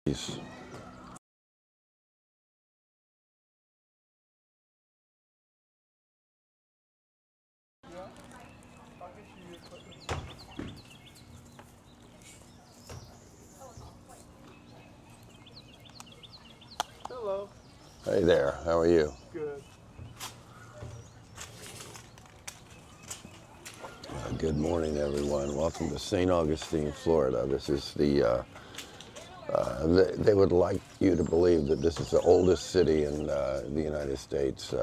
Peace. Hello. Hey there, how are you? Good. Good morning, everyone. Welcome to St. Augustine, Florida. This is they would like you to believe that this is the oldest city in the United States.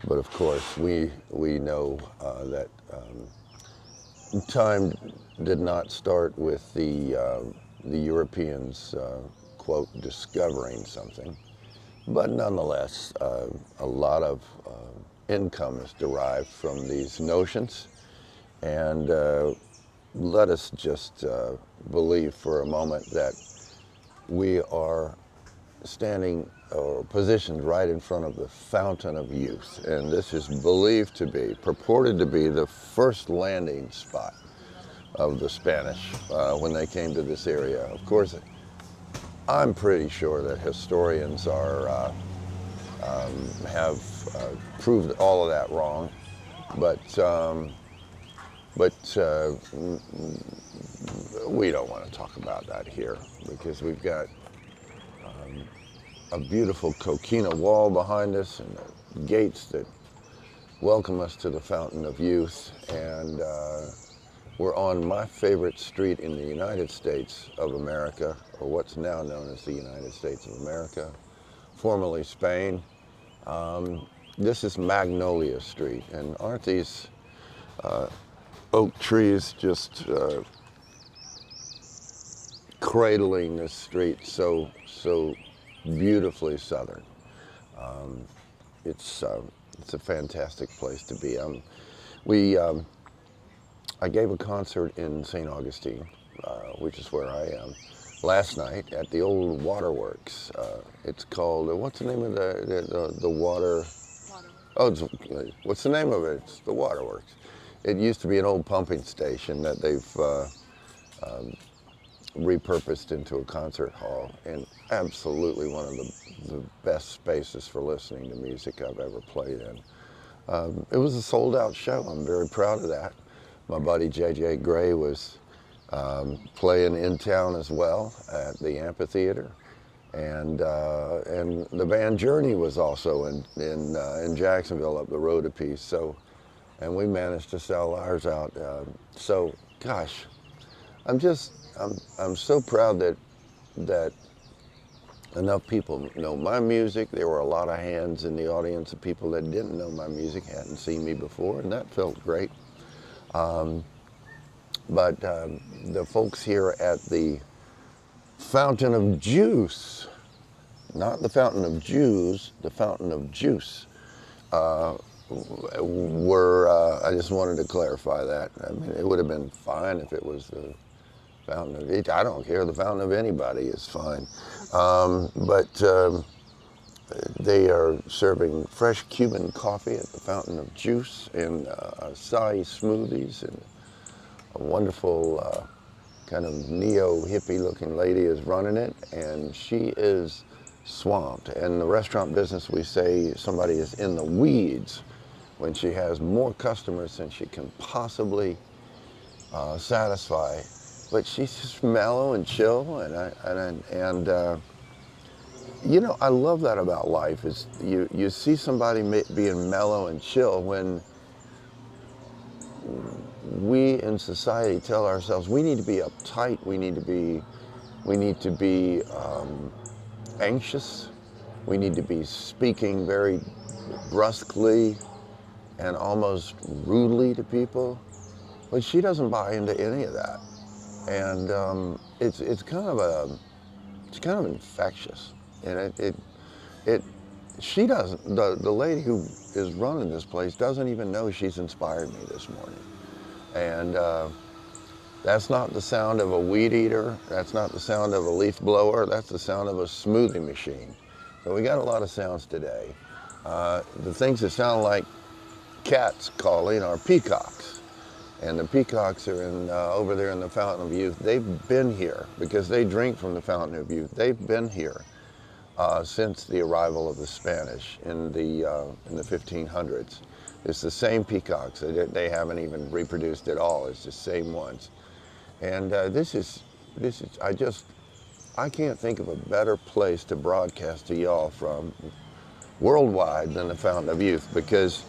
But of course, we know that time did not start with the Europeans, quote, discovering something. But nonetheless, a lot of income is derived from these notions. And let us just believe for a moment that we are standing or positioned right in front of the fountain of youth. And this is believed to be, purported to be, the first landing spot of the Spanish when they came to this area. Of course, I'm pretty sure that historians have proved all of that wrong, but we don't want to talk about that here because we've got a beautiful coquina wall behind us and the gates that welcome us to the Fountain of Youth. And we're on my favorite street in the United States of America, or what's now known as the United States of America, formerly Spain. This is Magnolia Street, and aren't these oak trees just cradling this street so beautifully southern. It's a fantastic place to be. I gave a concert in St. Augustine, which is where I am, last night at the old waterworks. It's called, what's the name of the water? Oh, what's the name of it? It's the waterworks. It used to be an old pumping station that they've repurposed into a concert hall, and absolutely one of the best spaces for listening to music I've ever played in. It was a sold-out show. I'm very proud of that. My buddy J.J. Gray was playing in town as well at the amphitheater, and the band Journey was also in Jacksonville up the road a piece. So, and we managed to sell ours out. So, gosh, I'm so proud that enough people know my music. There were a lot of hands in the audience of people that didn't know my music, hadn't seen me before, and that felt great. But the folks here at the Fountain of Juice, not the Fountain of Jews, the Fountain of Juice, I just wanted to clarify that. I mean, it would have been fine if it was the Fountain of Each. I don't care. The Fountain of anybody is fine. But they are serving fresh Cuban coffee at the Fountain of Juice and acai smoothies, and a wonderful kind of neo-hippie looking lady is running it, and she is swamped. In the restaurant business, we say somebody is in the weeds when she has more customers than she can possibly satisfy. But she's just mellow and chill, and you know, I love that about life. Is you see somebody being mellow and chill when we in society tell ourselves we need to be uptight, we need to be anxious, we need to be speaking very brusquely and almost rudely to people. But she doesn't buy into any of that, and it's kind of infectious, and she doesn't. The lady who is running this place doesn't even know she's inspired me this morning, and that's not the sound of a weed eater. That's not the sound of a leaf blower. That's the sound of a smoothie machine. So we got a lot of sounds today. The things that sound like cats calling are peacocks. And the peacocks are over there in the Fountain of Youth. They've been here because they drink from the Fountain of Youth. They've been here since the arrival of the Spanish in the 1500s. It's the same peacocks. They haven't even reproduced at all. It's the same ones. And this is I can't think of a better place to broadcast to y'all from worldwide than the Fountain of Youth, because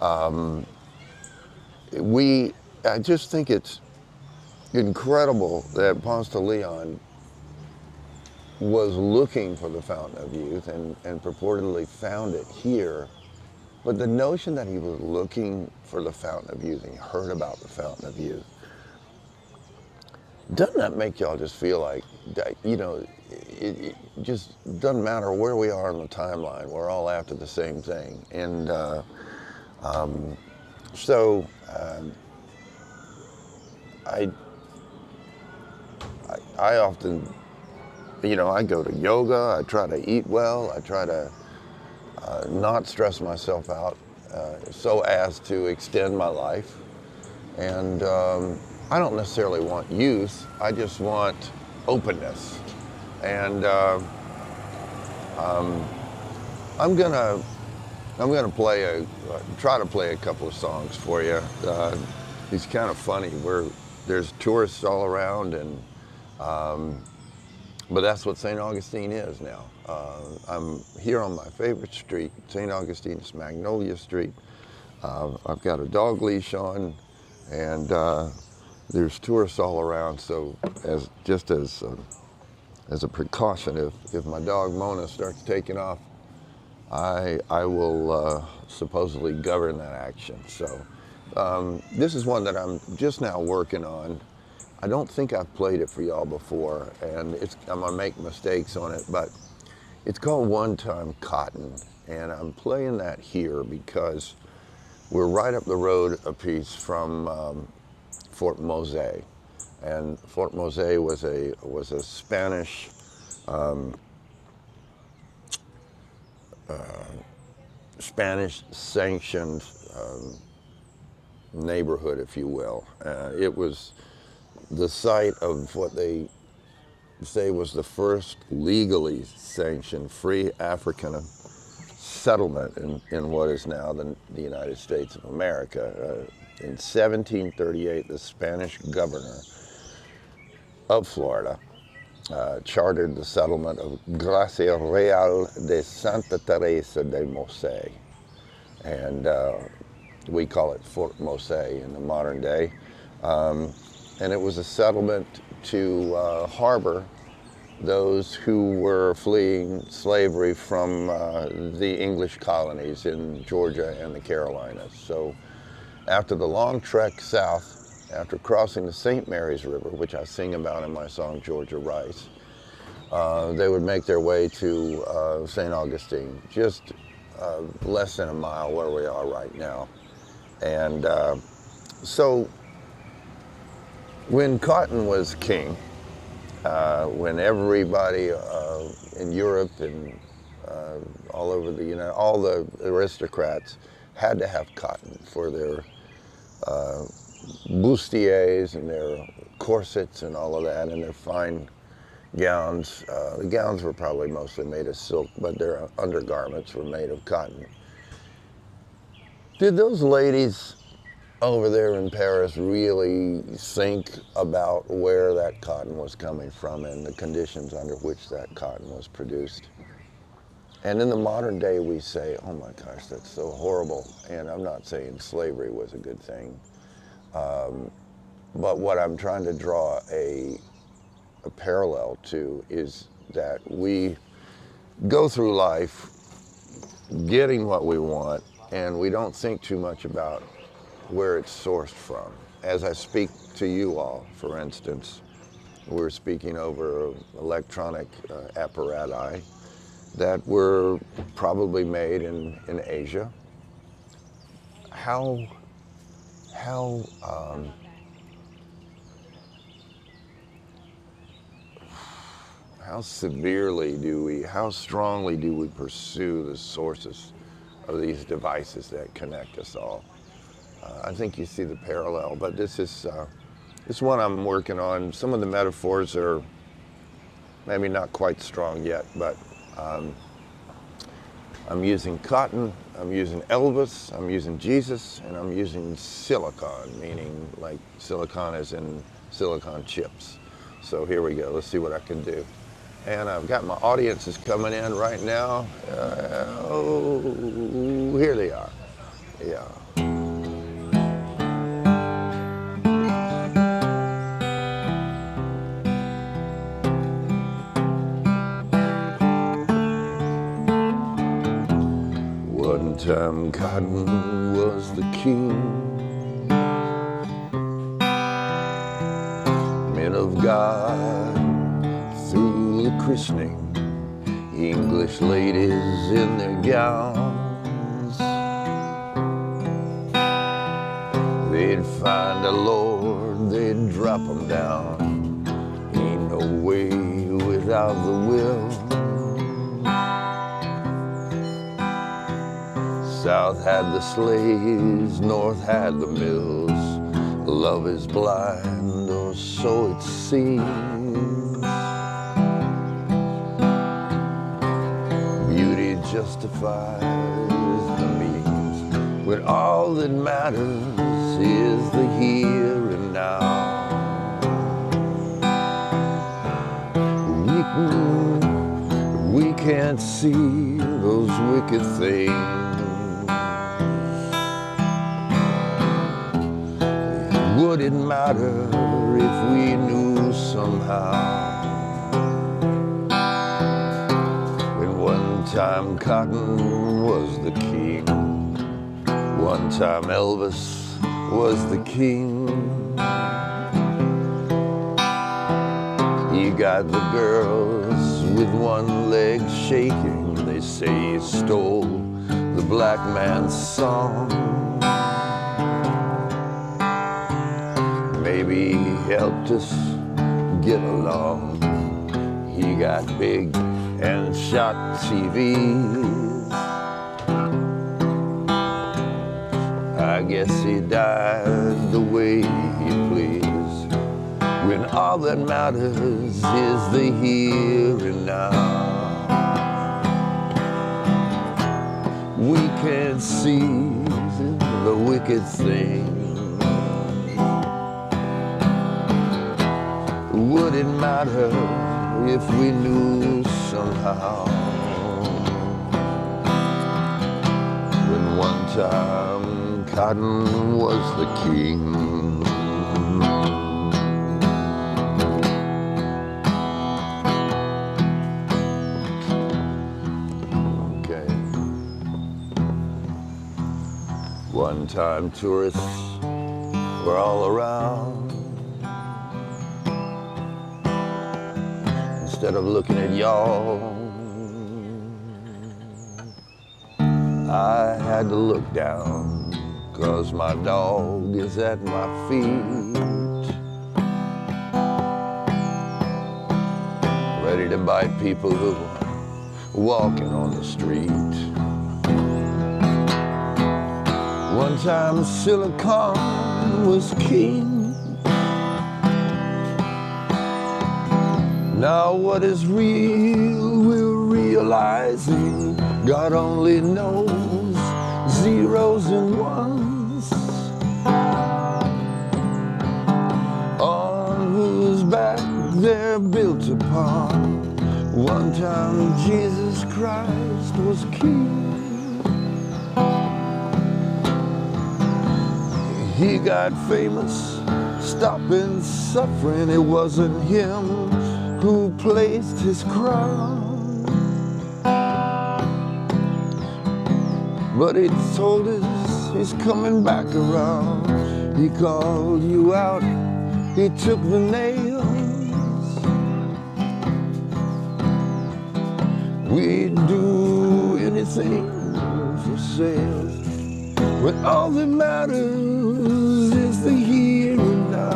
I just think it's incredible that Ponce de Leon was looking for the Fountain of Youth and purportedly found it here. But the notion that he was looking for the Fountain of Youth and he heard about the Fountain of Youth, doesn't that make y'all just feel like, you know, it just doesn't matter where we are in the timeline, we're all after the same thing. And I often, you know, I go to yoga, I try to eat well, I try to not stress myself out so as to extend my life. And I don't necessarily want youth, I just want openness. And I'm gonna try to play a couple of songs for you. It's kind of funny. There's tourists all around, and but that's what St. Augustine is now. I'm here on my favorite street, St. Augustine's Magnolia Street. I've got a dog leash on, and there's tourists all around. So as a precaution, if my dog Mona starts taking off, I will supposedly govern that action. So this is one that I'm just now working on. I don't think I've played it for y'all before, and I'm gonna make mistakes on it, but it's called One Time Cotton, and I'm playing that here because we're right up the road a piece from Fort Mose, and Fort Mose was a Spanish Spanish-sanctioned neighborhood, if you will. It was the site of what they say was the first legally sanctioned free African settlement in what is now the United States of America. In 1738, the Spanish governor of Florida chartered the settlement of Gracia Real de Santa Teresa de Mose, and we call it Fort Mose in the modern day. And it was a settlement to harbor those who were fleeing slavery from the English colonies in Georgia and the Carolinas. So after the long trek south, after crossing the St. Mary's River, which I sing about in my song Georgia Rice, they would make their way to St. Augustine, just less than a mile where we are right now. And so when cotton was king, when everybody in Europe and all over the all the aristocrats had to have cotton for their bustiers and their corsets and all of that, and their fine gowns. The gowns were probably mostly made of silk, but their undergarments were made of cotton. Did those ladies over there in Paris really think about where that cotton was coming from and the conditions under which that cotton was produced? And in the modern day, we say, oh my gosh, that's so horrible. And I'm not saying slavery was a good thing. But what I'm trying to draw a parallel to is that we go through life getting what we want, and we don't think too much about where it's sourced from. As I speak to you all, for instance, we're speaking over electronic apparati that were probably made in Asia. How severely how strongly do we pursue the sources of these devices that connect us all? I think you see the parallel, but this one I'm working on. Some of the metaphors are maybe not quite strong yet, but I'm using cotton, I'm using Elvis, I'm using Jesus, and I'm using silicon, meaning like silicon as in silicon chips. So here we go, let's see what I can do. And I've got my audiences coming in right now. Oh, here they are. Yeah. One time cotton was the king. Men of God through the christening, English ladies in their gowns. They'd find a lord, they'd drop him down. Ain't no way without the will. South had the slaves, North had the mills. Love is blind, or so it seems. Beauty justifies the means, when all that matters is the here and now. We can't see those wicked things. Would it matter if we knew somehow? When one time cotton was the king, one time Elvis was the king. He got the girls with one leg shaking. They say he stole the black man's song. Maybe he helped us get along. He got big and shot TVs. I guess he died the way he pleased, when all that matters is the here and now. We can't see the wicked thing. Would it matter if we knew somehow? When one time cotton was the king. Okay. One time tourists were all around. Instead of looking at y'all, I had to look down, 'cause my dog is at my feet, ready to bite people who are walking on the street. One time silicon was king. Now what is real, we're realizing. God only knows zeros and ones, on whose back they're built upon. One time Jesus Christ was king. He got famous, stopping suffering. It wasn't him who placed his crown, but he told us he's coming back around. He called you out, he took the nails. We'd do anything for sales, when all that matters is the here and now.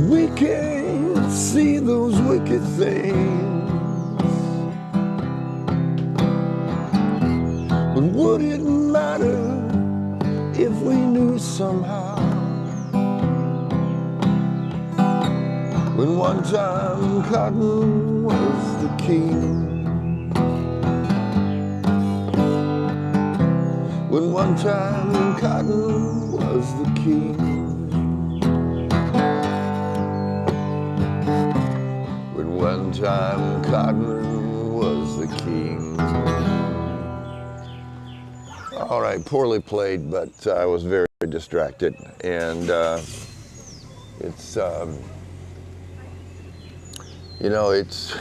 We can't see those wicked things, but would it matter if we knew somehow? When one time cotton was the king. When one time cotton was the king. When one time cotton was the king. All right, poorly played, but I was very distracted. And it's, you know, it's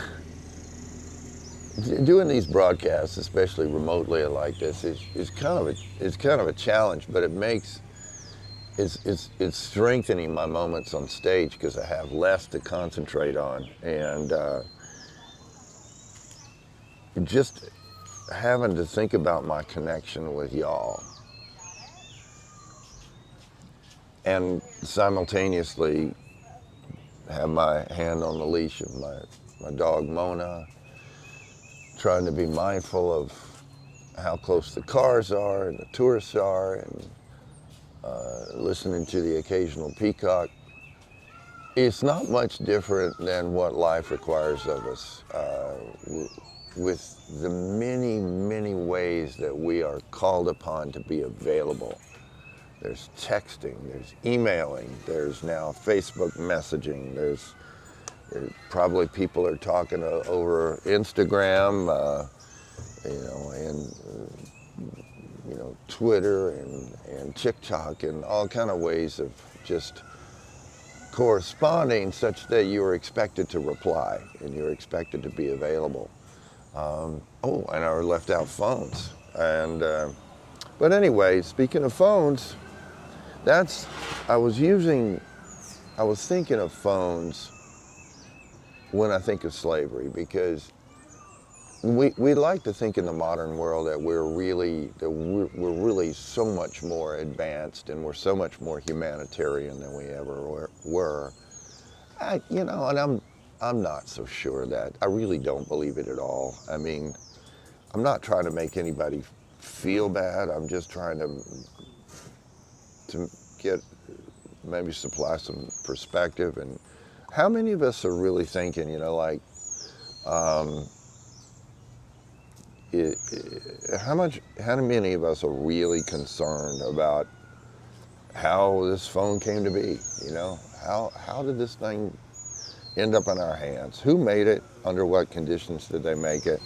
doing these broadcasts, especially remotely like this, is kind of a challenge. But it makes it's strengthening my moments on stage because I have less to concentrate on, and just having to think about my connection with y'all, and simultaneously have my hand on the leash of my dog Mona, trying to be mindful of how close the cars are and the tourists are, and listening to the occasional peacock. It's not much different than what life requires of us, with the many, many ways that we are called upon to be available. There's texting, there's emailing, there's now Facebook messaging, there's probably people are talking over Instagram, and Twitter and TikTok, and all kind of ways of just corresponding such that you are expected to reply and you're expected to be available. And our left out phones. And but anyway, speaking of phones, I was thinking of phones when I think of slavery, because we like to think in the modern world that we're really so much more advanced and we're so much more humanitarian than we ever were. And I'm not so sure of that. I really don't believe it at all. I mean, I'm not trying to make anybody feel bad. I'm just trying to maybe supply some perspective. And how many of us are really thinking, how many of us are really concerned about how this phone came to be? How did this thing end up in our hands? Who made it? Under what conditions did they make it?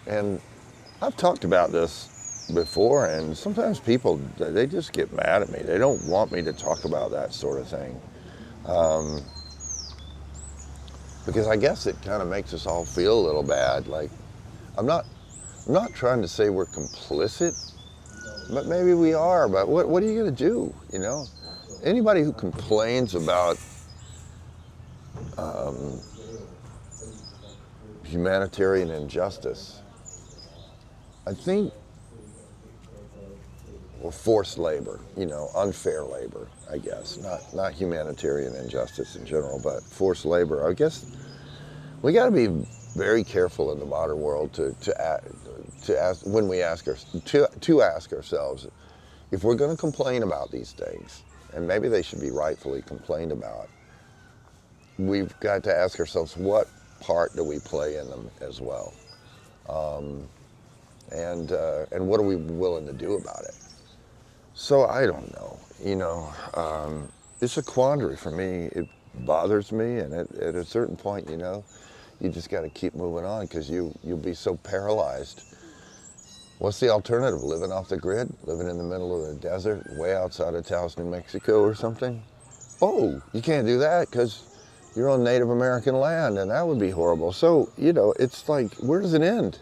And I've talked about this before, and sometimes people, they just get mad at me. They don't want me to talk about that sort of thing. Because I guess it kind of makes us all feel a little bad. Like, I'm not trying to say we're complicit, but maybe we are. But what are you going to do? Anybody who complains about humanitarian injustice, I think, or forced labor, unfair labor, I guess, not humanitarian injustice in general, but forced labor. I guess we got to be very careful in the modern world to ask, when we ask ourselves, if we're going to complain about these things, and maybe they should be rightfully complained about, we've got to ask ourselves, what part do we play in them as well, and what are we willing to do about it? So I don't know. It's a quandary for me. It bothers me, and at a certain point, you just got to keep moving on, because you'll be so paralyzed. What's the alternative? Living off the grid? Living in the middle of the desert, way outside of Taos, New Mexico or something? Oh, you can't do that because you're on Native American land, and that would be horrible. So, it's like, where does it end?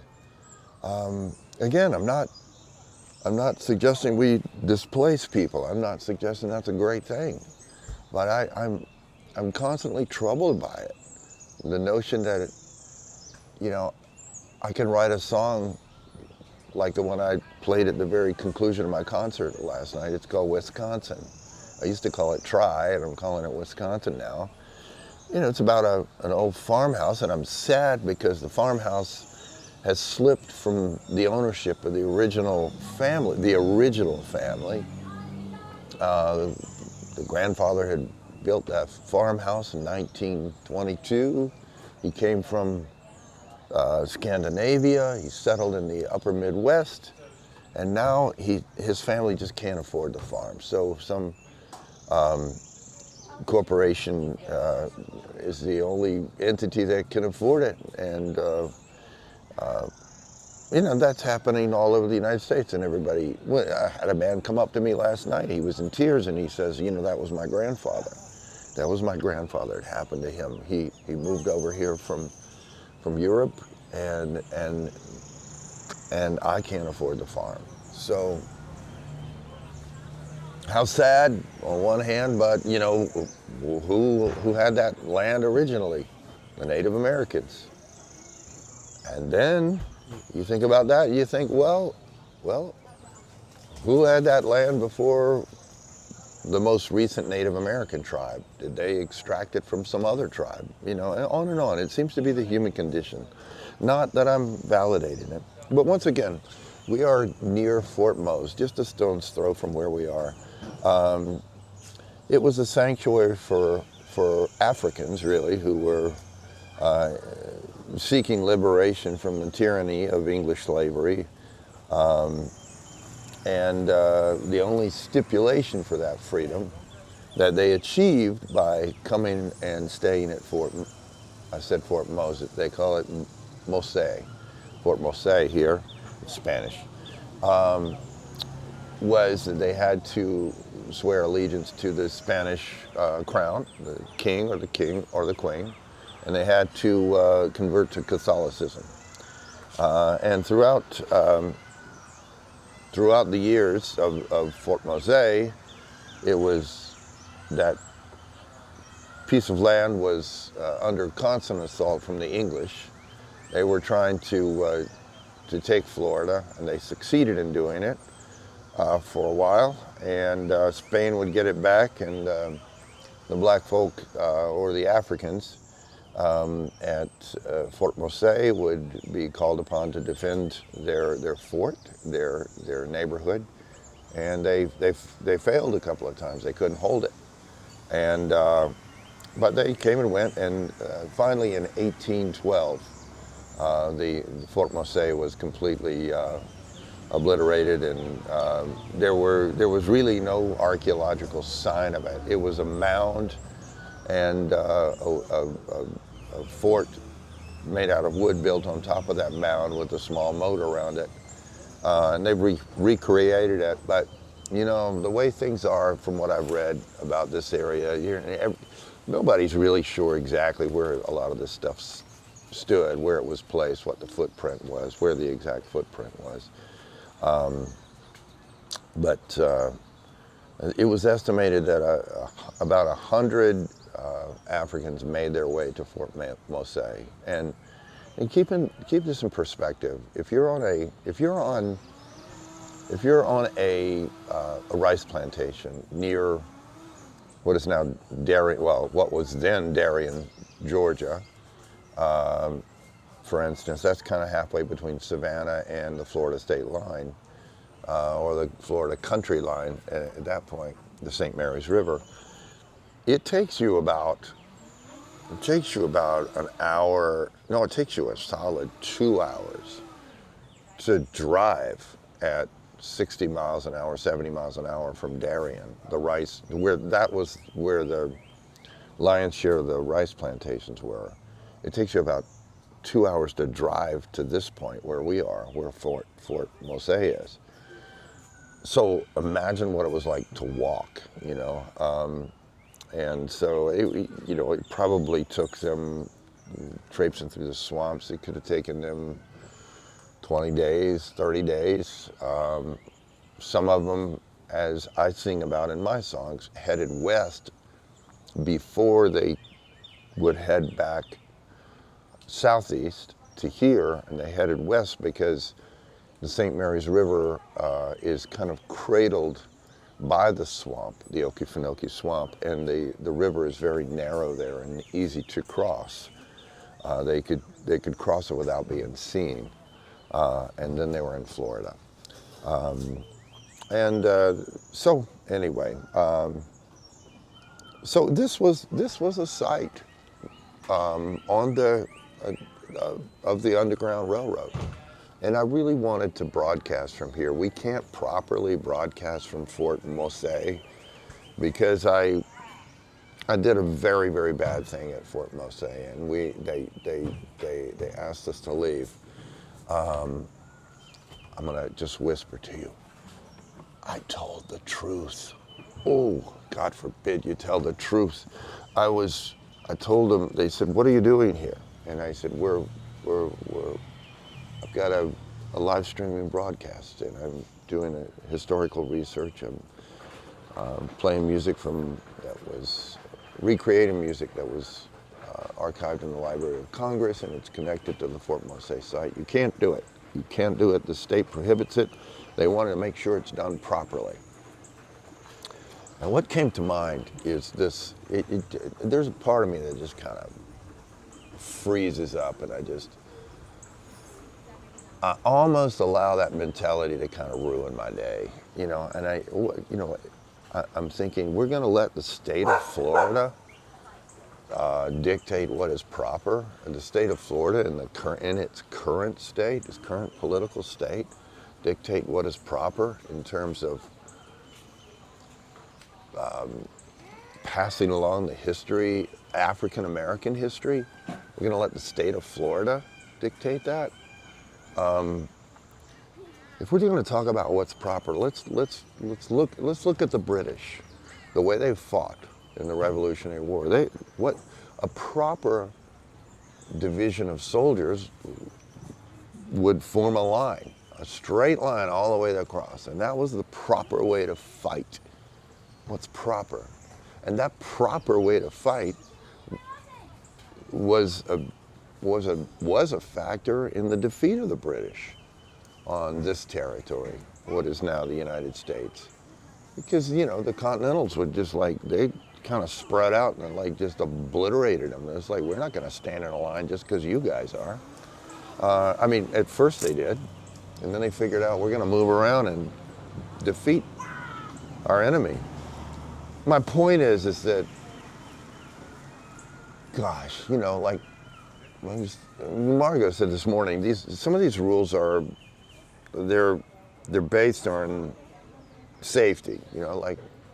Again, I'm not suggesting we displace people. I'm not suggesting that's a great thing. But I'm constantly troubled by it. The notion that, I can write a song like the one I played at the very conclusion of my concert last night. It's called Wisconsin. I used to call it Try, and I'm calling it Wisconsin now. It's about an old farmhouse, and I'm sad because the farmhouse has slipped from the ownership of the original family. The grandfather had built that farmhouse in 1922. He came from Scandinavia. He settled in the upper Midwest, and now his family just can't afford the farm. So some corporation is the only entity that can afford it, and that's happening all over the United States. And everybody, I had a man come up to me last night. He was in tears, and he says, that was my grandfather. That was my grandfather. It happened to him. He moved over here from Europe, and I can't afford the farm. So how sad on one hand, but who had that land originally? The Native Americans. And then you think about that, you think, well, who had that land before the most recent Native American tribe? Did they extract it from some other tribe? And on and on. It seems to be the human condition. Not that I'm validating it. But once again, we are near Fort Mose, just a stone's throw from where we are. It was a sanctuary for Africans, really, who were seeking liberation from the tyranny of English slavery. And the only stipulation for that freedom that they achieved by coming and staying at Fort Mose, they call it Mose, Fort Mose here, it's Spanish, was that they had to swear allegiance to the Spanish crown, the king or the queen, and they had to convert to Catholicism. And throughout the years of Fort Mose, it was that piece of land was under constant assault from the English. They were trying to take Florida, and they succeeded in doing it for a while. And Spain would get it back, and the black folk or the Africans at Fort Mose would be called upon to defend their fort, their neighborhood, and they failed a couple of times. They couldn't hold it, and but they came and went, and finally in 1812, the Fort Mose was completely obliterated, and there was really no archaeological sign of it. It was a mound and a fort made out of wood built on top of that mound with a small moat around it. And they've recreated it, but the way things are, from what I've read about this area, nobody's really sure exactly where a lot of this stuff stood, where it was placed, what the footprint was, where the exact footprint was. But it was estimated that about 100 Africans made their way to Fort Mose, and keep this in perspective. If you're on a rice plantation near what is now what was then Darien, Georgia, for instance, that's kind of halfway between Savannah and the Florida state line, or the Florida country line at that point, the St. Mary's River. It takes you about an hour, no, it takes you a solid 2 hours to drive at 60 miles an hour, 70 miles an hour from Darien, where the lion's share of the rice plantations were. It takes you about 2 hours to drive to this point where we are, where Fort Mose is. So imagine what it was like to walk, and so it probably took them traipsing through the swamps. It could have taken them 20 days, 30 days. Some of them, as I sing about in my songs, headed west before they would head back southeast to here, and they headed west because the St. Mary's River is kind of cradled by the swamp, the Okefenokee Swamp, and the river is very narrow there and easy to cross. They could cross it without being seen. and then they were in Florida. So anyway, so this was a site on the of the Underground Railroad, and I really wanted to broadcast from here. We can't properly broadcast from Fort Mose because I did a very, very bad thing at Fort Mose, and they asked us to leave. I'm gonna just whisper to you. I told the truth. Oh, God forbid you tell the truth. I told them. They said, "What are you doing here?" And I said, I've got a live streaming broadcast, and I'm doing a historical research. I'm playing music recreating music that was archived in the Library of Congress, and it's connected to the Fort Mose site. You can't do it. You can't do it. The state prohibits it. They wanted to make sure it's done properly. And what came to mind is this, there's a part of me that just kind of freezes up, and I almost allow that mentality to kind of ruin my day, and I'm thinking, we're going to let the state of Florida dictate what is proper. And the state of Florida, in its current state, its current political state, dictate what is proper in terms of passing along the history, African American history. We're going to let the state of Florida dictate that. If we're going to talk about what's proper, let's look at the British, the way they fought in the Revolutionary War. What a proper division of soldiers would form a line, a straight line all the way across, and that was the proper way to fight. What's proper, and that proper way to fight was a factor in the defeat of the British on this territory, what is now the United States. Because, the Continentals would they kind of spread out and just obliterated them. It's like, we're not going to stand in a line just because you guys are. At first they did, and then they figured out we're going to move around and defeat our enemy. My point is that, gosh, Margot said this morning, some of these rules they're based on safety.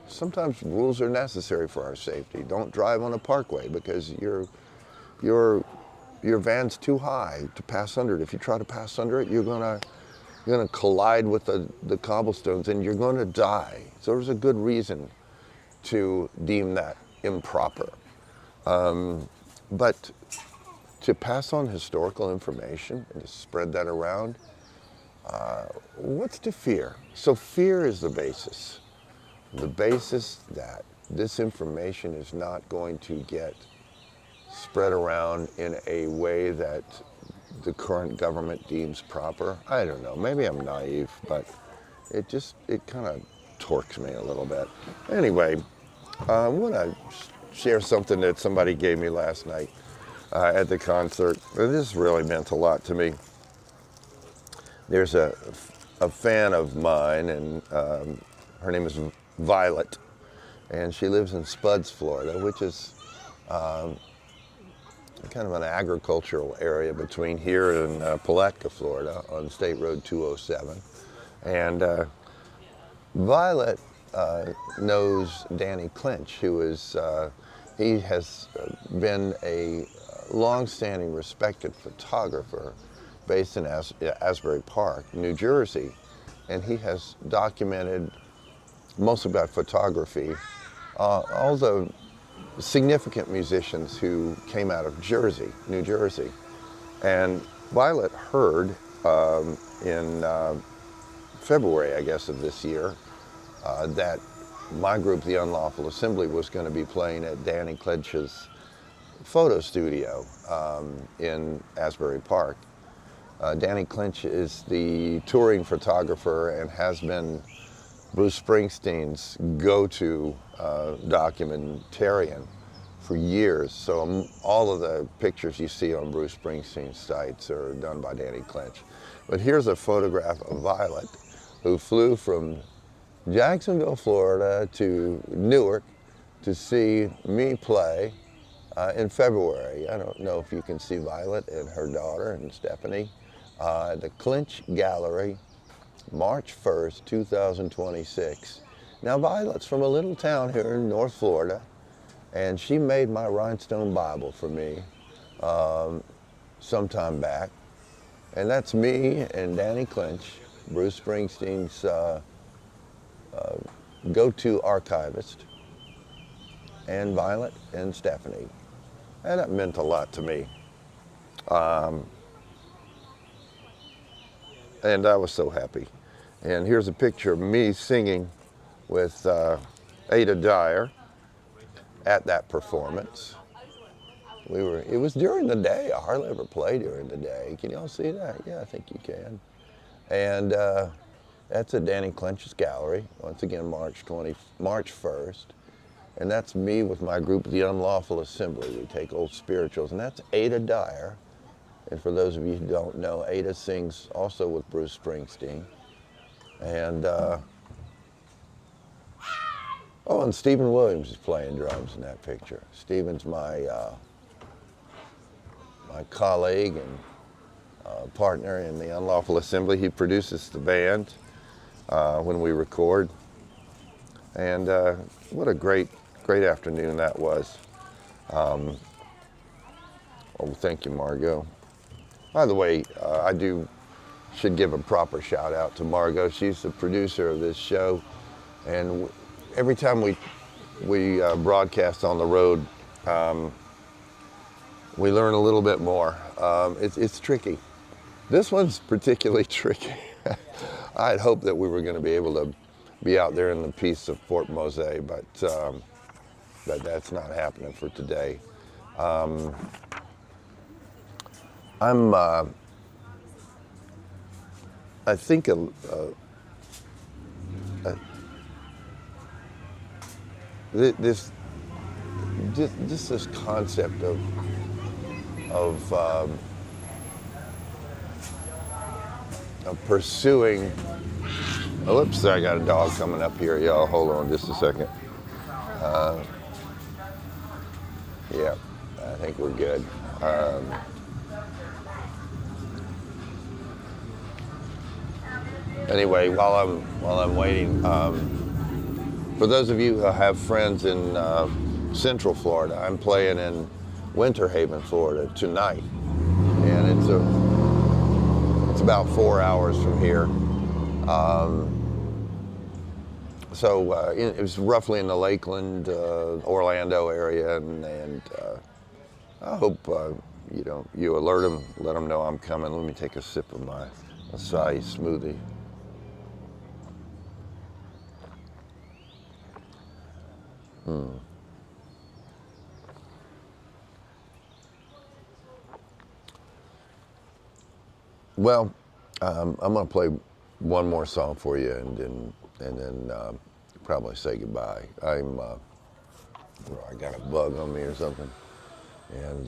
Sometimes rules are necessary for our safety. Don't drive on a parkway because your van's too high to pass under it. If you try to pass under it, you're gonna collide with the cobblestones and you're gonna die. So there's a good reason to deem that improper. But to pass on historical information and to spread that around, what's to fear? So fear is the basis that this information is not going to get spread around in a way that the current government deems proper. I don't know, maybe I'm naive, but it kind of torques me a little bit. Anyway, I want to share something that somebody gave me last night at the concert. This really meant a lot to me. There's a fan of mine, and her name is Violet, and she lives in Spuds, Florida, which is kind of an agricultural area between here and Palatka, Florida, on State Road 207. And Violet knows Danny Clinch, who is, he has been a long-standing, respected photographer based in Asbury Park, New Jersey, and he has documented, mostly about photography, all the significant musicians who came out of New Jersey. And Violet heard in February, I guess, of this year, that my group, The Unlawful Assembly, was going to be playing at Danny Clinch's photo studio in Asbury Park. Danny Clinch is the touring photographer and has been Bruce Springsteen's go-to documentarian for years. So all of the pictures you see on Bruce Springsteen's sites are done by Danny Clinch. But here's a photograph of Violet, who flew from Jacksonville, Florida to Newark to see me play in February. I don't know if you can see Violet and her daughter and Stephanie at the Clinch Gallery, March 1st, 2026. Now Violet's from a little town here in North Florida, and she made my rhinestone Bible for me some time back. And that's me and Danny Clinch, Bruce Springsteen's go-to archivist, and Violet and Stephanie. And that meant a lot to me. And I was so happy. And here's a picture of me singing with Ada Dyer at that performance. It was during the day. I hardly ever play during the day. Can y'all see that? Yeah, I think you can. And that's at Danny Clinch's gallery, once again, March 1st. And that's me with my group, The Unlawful Assembly. We take old spirituals, and that's Ada Dyer. And for those of you who don't know, Ada sings also with Bruce Springsteen. And and Stephen Williams is playing drums in that picture. Stephen's my colleague and partner in The Unlawful Assembly. He produces the band when we record. And what a great afternoon that was. Oh, thank you, Margot. By the way, I should give a proper shout out to Margot. She's the producer of this show, and every time we broadcast on the road, we learn a little bit more. It's tricky. This one's particularly tricky. I had hoped that we were going to be able to be out there in the peace of Fort Mose, but that's not happening for today. I think this concept of pursuing. Oh, oops! I got a dog coming up here, y'all. Hold on, just a second. Yeah, I think we're good. Anyway, while I'm waiting, for those of you who have friends in Central Florida, I'm playing in Winter Haven, Florida tonight, and it's about 4 hours from here. So it was roughly in the Lakeland, Orlando area, and I hope you alert them, let them know I'm coming. Let me take a sip of my acai smoothie. Well, I'm going to play one more song for you, and then probably say goodbye. I got a bug on me or something, and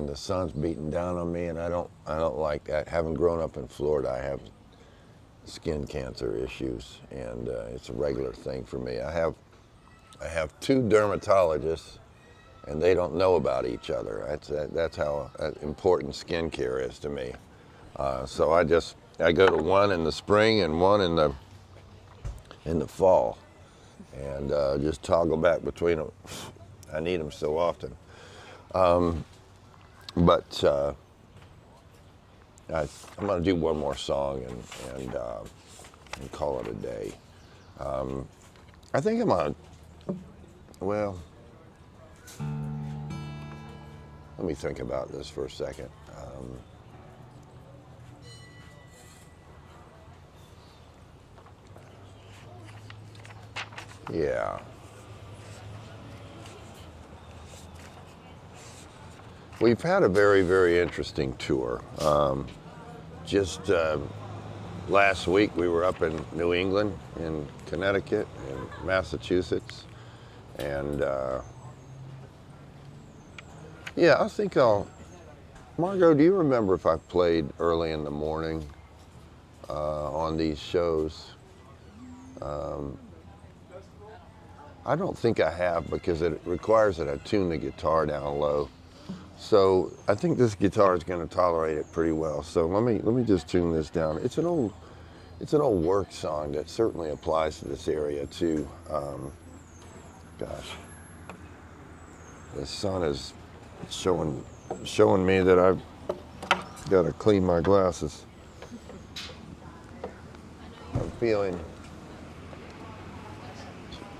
the sun's beating down on me, and I don't like that. Having grown up in Florida, I have skin cancer issues, and it's a regular thing for me. I have two dermatologists, and they don't know about each other. That's how important skincare is to me. So I go to one in the spring and one in the fall, and just toggle back between them. I need them so often. But I'm going to do one more song and call it a day. I think I'm on. Well, let me think about this for a second. Yeah. We've had a very, very interesting tour. Just last week we were up in New England, in Connecticut, in Massachusetts, and Yeah, I think I'll. Margot, do you remember if I played early in the morning on these shows? I don't think I have because it requires that I tune the guitar down low. So I think this guitar is going to tolerate it pretty well. So let me just tune this down. It's an old work song that certainly applies to this area too. Gosh, the sun is showing me that I've got to clean my glasses. I'm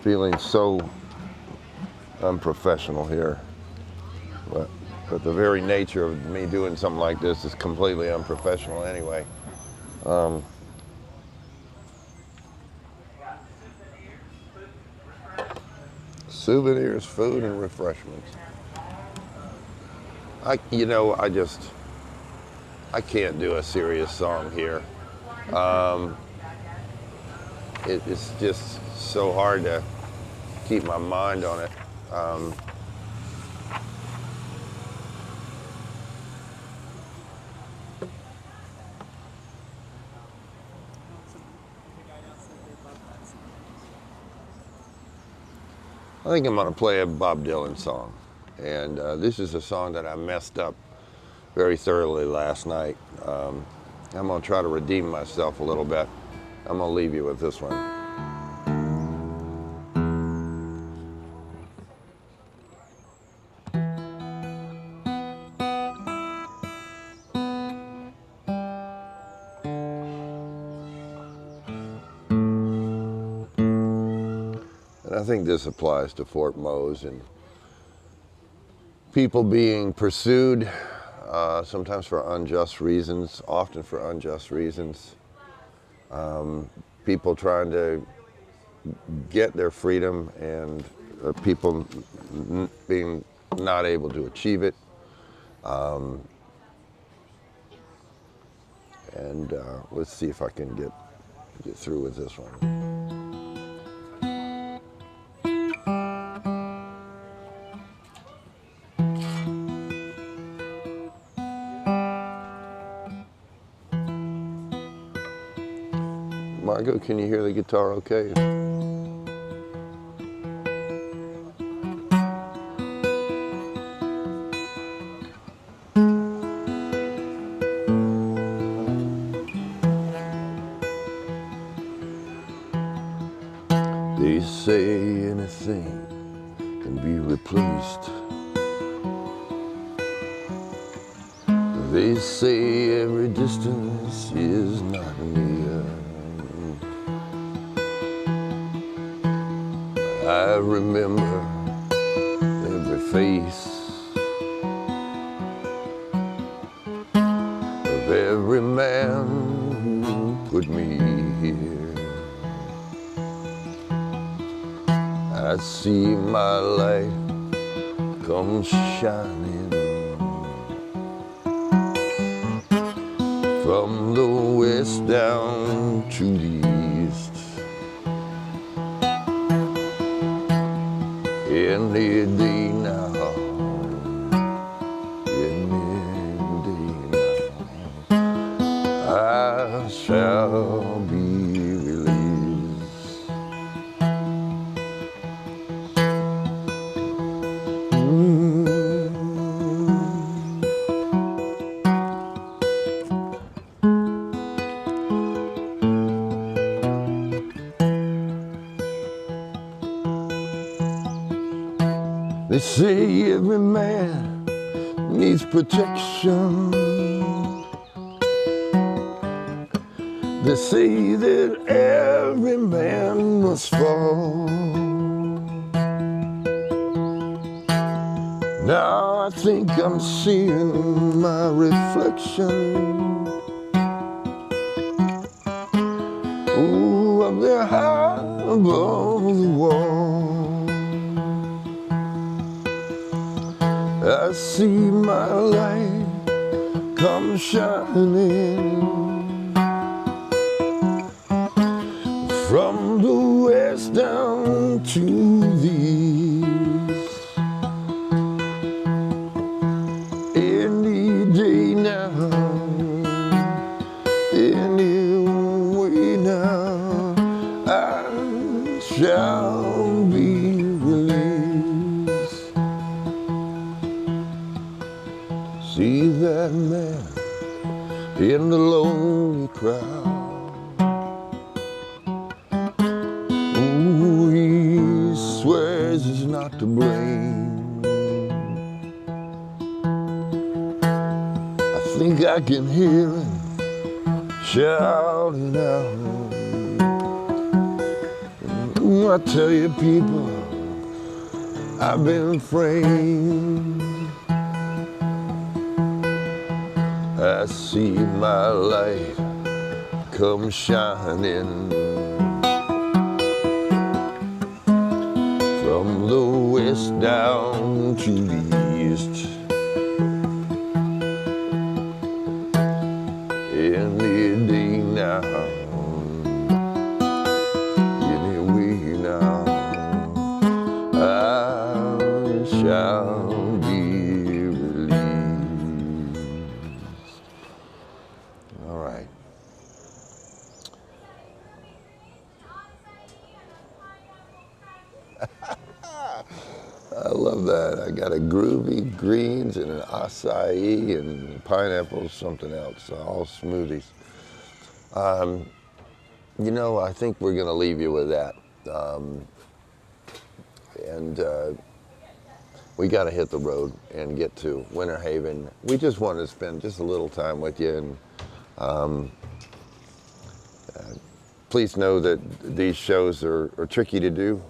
feeling so unprofessional here, but the very nature of me doing something like this is completely unprofessional anyway. Souvenirs, food, and refreshments. I can't do a serious song here. It's just so hard to keep my mind on it. I think I'm going to play a Bob Dylan song. And this is a song that I messed up very thoroughly last night. I'm going to try to redeem myself a little bit. I'm going to leave you with this one. And I think this applies to Fort Mose and people being pursued, sometimes for unjust reasons, often for unjust reasons. People trying to get their freedom and people being not able to achieve it. And let's see if I can get through with this one. Margot, can you hear the guitar okay? They say anything can be replaced. They say every distance is not near. I remember every face of every man who put me here. I see my light come shining from the west down to the east. Any day now, any day now, I shall be released. They say every man needs protection. They say that every man must fall. Now I think I'm seeing my reflection. Ooh, up there high above the wall. I see my light come shining from the west down to the east. Anyway now, I shall be released. See that man in the lonely crowd. Ooh, he swears he's not to blame. I think I can hear him shouting out. I tell you people, I've been framed. I see my light come shining from the west down to the east. Any day now, anyway now, I shall be released. All right. I love that. I got a groovy greens and an acai and pineapple, something else, all smoothies. You know, I think we're going to leave you with that. We got to hit the road and get to Winter Haven. We just wanted to spend just a little time with you. And please know that these shows are tricky to do.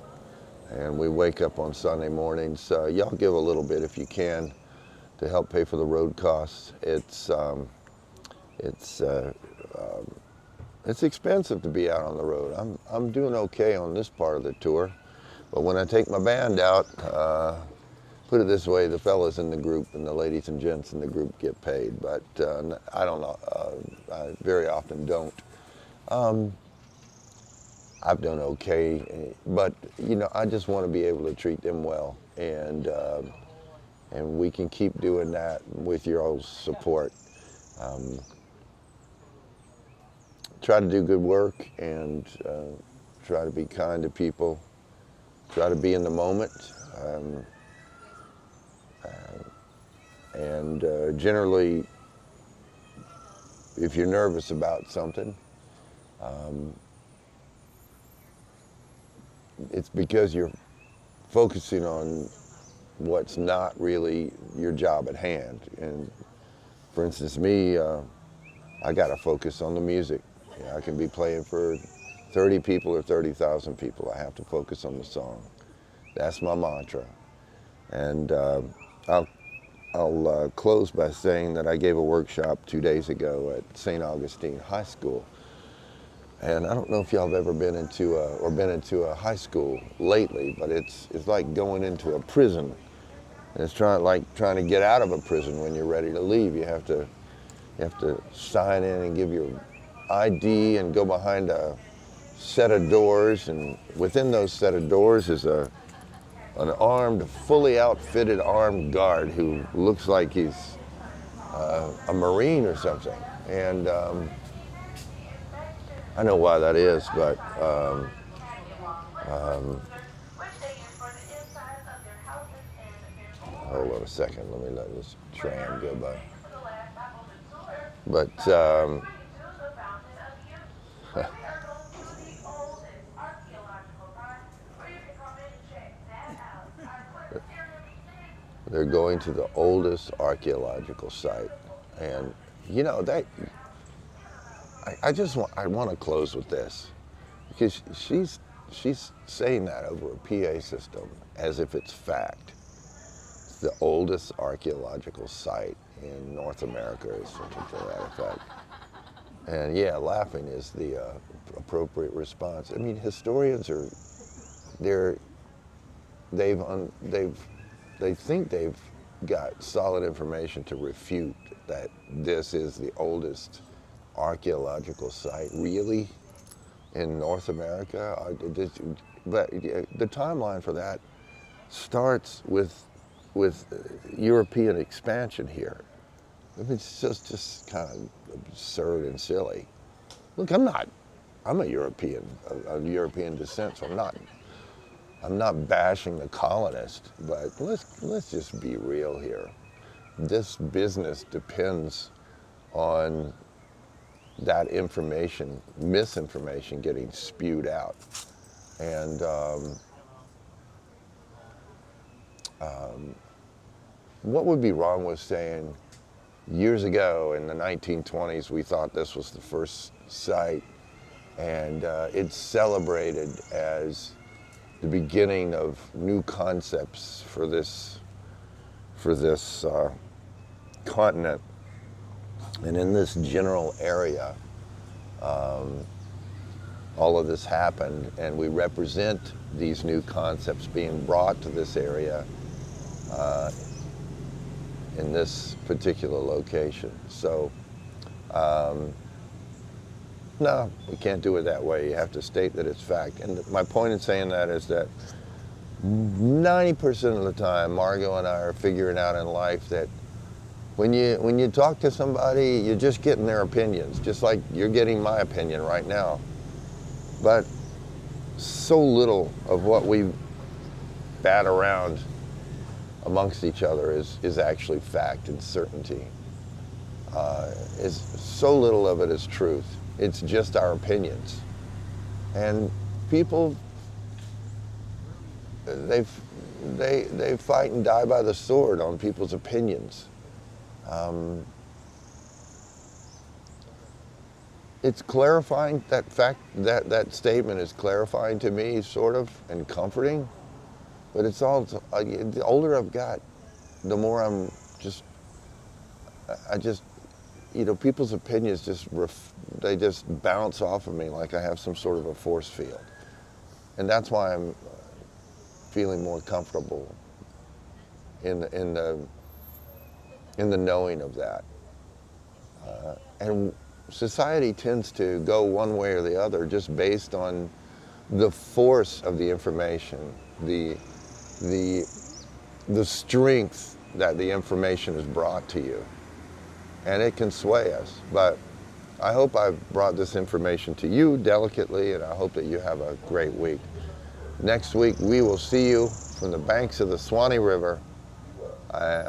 And we wake up on Sunday mornings. Y'all give a little bit if you can to help pay for the road costs. It's expensive to be out on the road. I'm doing okay on this part of the tour, but when I take my band out, put it this way: the fellas in the group and the ladies and gents in the group get paid, but I don't know. I very often don't. I've done okay, but you know, I just want to be able to treat them well, and we can keep doing that with your old support. Try to do good work and try to be kind to people. Try to be in the moment, and generally, if you're nervous about something, it's because you're focusing on what's not really your job at hand. And for instance, me, I got to focus on the music. You know, I can be playing for 30 people or 30,000 people. I have to focus on the song. That's my mantra. And I'll close by saying that I gave a workshop 2 days ago at St. Augustine High School. And I don't know if y'all have ever been into a high school lately, but it's like going into a prison. And it's trying to get out of a prison when you're ready to leave. You have to sign in and give your ID and go behind a set of doors, and within those set of doors is an armed, fully outfitted armed guard who looks like he's a Marine or something. And I know why that is, but hold on a second. Let me let this tram go by. But they're going to the oldest archaeological site, and you know that. I want to close with this, because she's saying that over a PA system as if it's fact. It's the oldest archaeological site in North America, or something to that effect. And yeah, laughing is the appropriate response. I mean, historians they think they've got solid information to refute that this is the oldest archaeological site really in North America. But the timeline for that starts with European expansion here. I mean, it's just kind of absurd and silly. Look, I'm a European, of European descent, so I'm not bashing the colonist, but let's just be real here. This business depends on that information, misinformation getting spewed out. And what would be wrong with saying years ago in the 1920s we thought this was the first site, and it's celebrated as the beginning of new concepts for this continent. And in this general area, all of this happened, and we represent these new concepts being brought to this area in this particular location. So, no, we can't do it that way. You have to state that it's fact. And my point in saying that is that 90% of the time, Margot and I are figuring out in life that when you talk to somebody, you're just getting their opinions, just like you're getting my opinion right now. But so little of what we bat around amongst each other is actually fact and certainty. So little of it is truth. It's just our opinions. And people, they fight and die by the sword on people's opinions. It's clarifying, that statement is clarifying to me, sort of, and comforting. But it's all, the older I've got, the more people's opinions they just bounce off of me like I have some sort of a force field. And that's why I'm feeling more comfortable in the knowing of that. And society tends to go one way or the other just based on the force of the information, the strength that the information is brought to you. And it can sway us. But I hope I've brought this information to you delicately, and I hope that you have a great week. Next week, we will see you from the banks of the Swanee River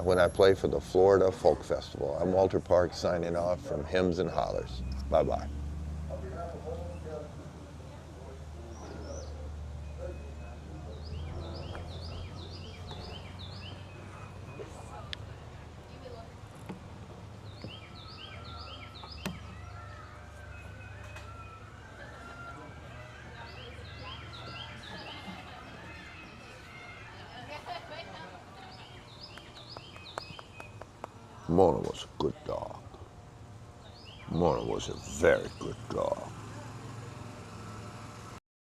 when I play for the Florida Folk Festival. I'm Walter Park signing off from Hymns and Hollers. Bye-bye. Mona was a good dog. Mona was a very good dog.